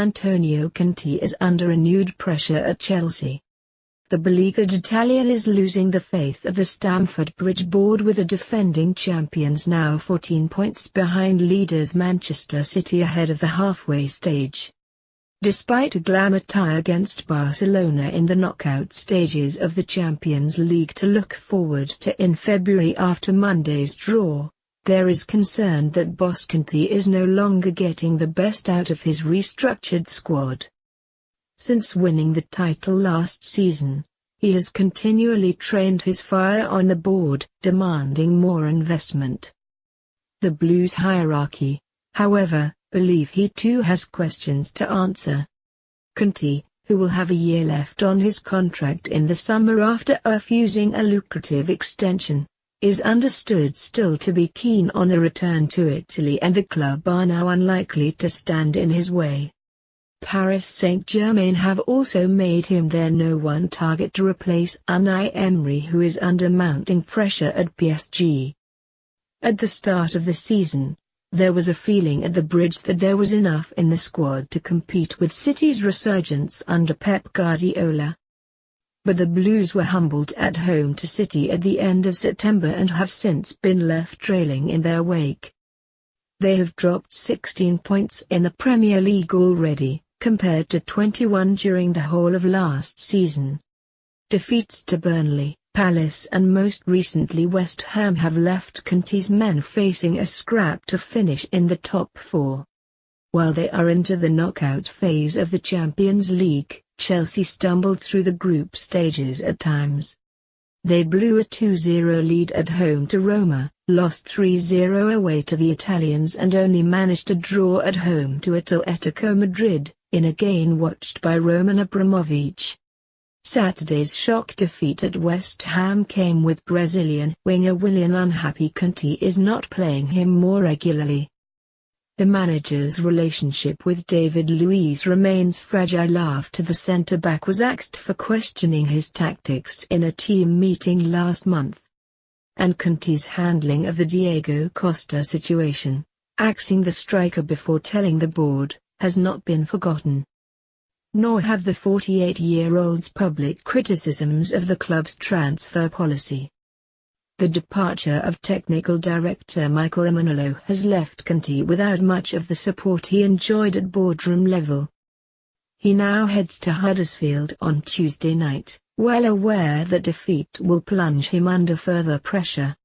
Antonio Conte is under renewed pressure at Chelsea. The beleaguered Italian is losing the faith of the Stamford Bridge board, with the defending champions now 14 points behind leaders Manchester City ahead of the halfway stage. Despite a glamour tie against Barcelona in the knockout stages of the Champions League to look forward to in February after Monday's draw, there is concern that boss Conte is no longer getting the best out of his restructured squad. Since winning the title last season, he has continually trained his fire on the board, demanding more investment. The Blues hierarchy, however, believe he too has questions to answer. Conte, who will have a year left on his contract in the summer after refusing a lucrative extension, is understood still to be keen on a return to Italy, and the club are now unlikely to stand in his way. Paris Saint-Germain have also made him their #1 target to replace Unai Emery, who is under mounting pressure at PSG. At the start of the season, there was a feeling at the Bridge that there was enough in the squad to compete with City's resurgence under Pep Guardiola. But the Blues were humbled at home to City at the end of September and have since been left trailing in their wake. They have dropped 16 points in the Premier League already, compared to 21 during the whole of last season. Defeats to Burnley, Palace and most recently West Ham have left Conte's men facing a scrap to finish in the top 4. While they are into the knockout phase of the Champions League, Chelsea stumbled through the group stages at times. They blew a 2-0 lead at home to Roma, lost 3-0 away to the Italians and only managed to draw at home to Atletico Madrid, in a game watched by Roman Abramovich. Saturday's shock defeat at West Ham came with Brazilian winger Willian unhappy Conte is not playing him more regularly. The manager's relationship with David Luiz remains fragile after the centre-back was axed for questioning his tactics in a team meeting last month. And Conte's handling of the Diego Costa situation, axing the striker before telling the board, has not been forgotten. Nor have the 48-year-old's public criticisms of the club's transfer policy. The departure of technical director Michael Emanuelo has left Conte without much of the support he enjoyed at boardroom level. He now heads to Huddersfield on Tuesday night, well aware that defeat will plunge him under further pressure.